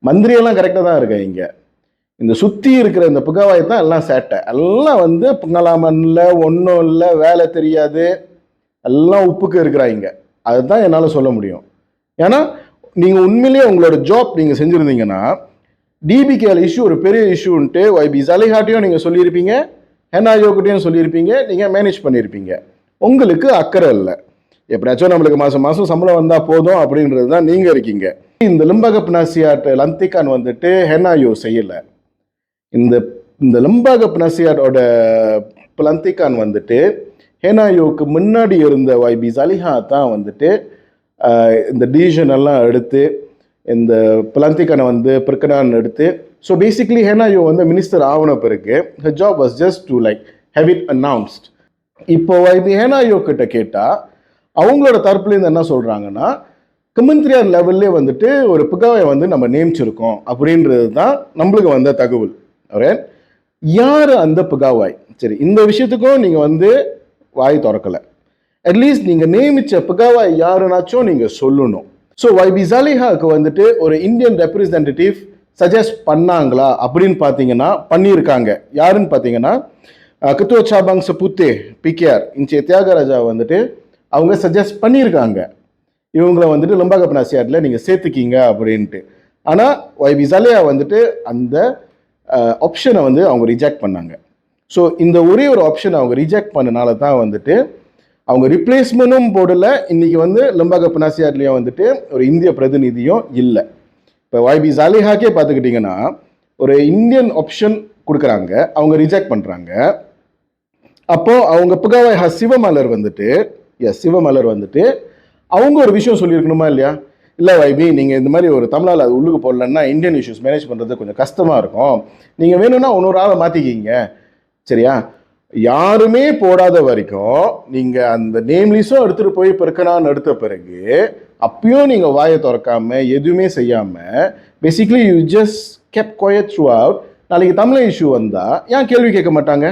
மந்திரியெல்லாம் கரெக்டாக தான் இருக்கா இங்கே. இந்த சுற்றி இருக்கிற இந்த புகாவாய் தான் எல்லாம் சேட்டை. எல்லாம் வந்து புங்கலாமன் இல்லை, ஒன்றும் இல்லை, வேலை தெரியாது, எல்லாம் உப்புக்கு இருக்கிறாங்க. அதுதான் என்னால் சொல்ல முடியும். ஏன்னா நீங்கள் உண்மையிலேயே உங்களோட ஜாப் நீங்கள் செஞ்சுருந்தீங்கன்னா டிபிகேல இஷ்யூ ஒரு பெரிய இஷ்யூன்ட்டு ஒய்பி ஜலிஹாட்டையும் நீங்கள் சொல்லியிருப்பீங்க, ஹெனாயோக்கிட்டையும் சொல்லியிருப்பீங்க, நீங்கள் மேனேஜ் பண்ணியிருப்பீங்க. உங்களுக்கு அக்கறை இல்லை. எப்படியாச்சும் நம்மளுக்கு மாதம் மாதம் சம்பளம் வந்தால் போதும் அப்படின்றது தான் நீங்கள் இருக்கீங்க. இந்த லிம்பக பினாசியாட் லந்திகான் வந்துட்டு ஹெனாயோ செய்யலை. இந்த லிம்பக பினாசியாட்டோட லந்திகான் வந்துட்டு ஹெனாயோக்கு முன்னாடி இருந்த ஒய்பி ஜலிஹா தான் வந்துட்டு இந்த டிசிஷன் எல்லாம் எடுத்து இந்த பிளாந்திக்கானை வந்து பிற்கனான்னு எடுத்து. ஸோ பேசிக்லி ஹெனாயோ வந்து மினிஸ்டர் ஆகின பிறகு her job was just to like have it announced. இப்போ ஒய்பி ஹெனாயோ கிட்ட கேட்டால் அவங்களோட தரப்புலேருந்து என்ன சொல்கிறாங்கன்னா, கமெண்ட்ரியார் லெவல்லே வந்துட்டு ஒரு புகாவை வந்து நம்ம நியமிச்சிருக்கோம் அப்படின்றது தான் நம்மளுக்கு வந்த தகவல். யார் அந்த புகாவாய்? சரி, இந்த விஷயத்துக்கும் நீங்கள் வந்து வாய் திறக்கலை. அட்லீஸ்ட் நீங்கள் நியமித்த புகாவாய் யாருனாச்சும் நீங்கள் சொல்லணும். ஸோ ஒய்பி ஜலிஹாவுக்கு வந்துட்டு ஒரு இந்தியன் ரெப்ரஸன்டேட்டிவ் சஜஸ்ட் பண்ணாங்களா அப்படின்னு பார்த்தீங்கன்னா பண்ணியிருக்காங்க. யாருன்னு பார்த்தீங்கன்னா கத்துவ சாபாங் சபுத்தே பிகேஆர் இன்ச்சே தியாகராஜா வந்துட்டு அவங்க சஜஸ்ட் பண்ணியிருக்காங்க இவங்கள வந்துட்டு லிம்பக பினாசியாட்டில் நீங்கள் சேர்த்துக்கிங்க அப்படின்ட்டு. ஆனால் ஒய்பி ஜலிஹா வந்துட்டு அந்த ஆப்ஷனை வந்து அவங்க ரிஜெக்ட் பண்ணாங்க. ஸோ இந்த ஒரே ஒரு ஆப்ஷனை அவங்க ரிஜெக்ட் பண்ணனால தான் வந்துட்டு அவங்க ரிப்ளேஸ்மெண்ட்டும் போடலை. இன்னைக்கு வந்து லிம்பக பினாசியாட்லேயும் வந்துட்டு ஒரு இந்திய பிரதிநிதியும் இல்லை. இப்போ ஒய்பி ஜலிஹாக்கே பார்த்துக்கிட்டிங்கன்னா ஒரு இந்தியன் ஆப்ஷன் கொடுக்குறாங்க, அவங்க ரிஜெக்ட் பண்ணுறாங்க. அப்போது அவங்க புகாவாய் சிவமலர் வந்துட்டு அவங்க ஒரு விஷயம் சொல்லியிருக்கணுமா இல்லையா? இல்லை வைபி, நீங்கள் இந்த மாதிரி ஒரு தமிழால் அது உள்ளுக்கு போடலன்னா இந்தியன் இஷ்யூஸ் மேனேஜ் பண்ணுறது கொஞ்சம் கஷ்டமாக இருக்கும், நீங்கள் வேணும்னா இன்னொரு ஆளை மாற்றிக்கிங்க, சரியா? யாருமே போடாத வரைக்கும் நீங்கள் அந்த நேம் லிஸ்டும் எடுத்துகிட்டு போய் பிறக்கனான்னு எடுத்த பிறகு அப்பயும் நீங்கள் வாயை திறக்காமல் எதுவுமே செய்யாமல் basically you just kept quiet throughout. நாளைக்கு தமிழ் இஷ்யூ வந்தால் ஏன் கேள்வி கேட்க மாட்டாங்க?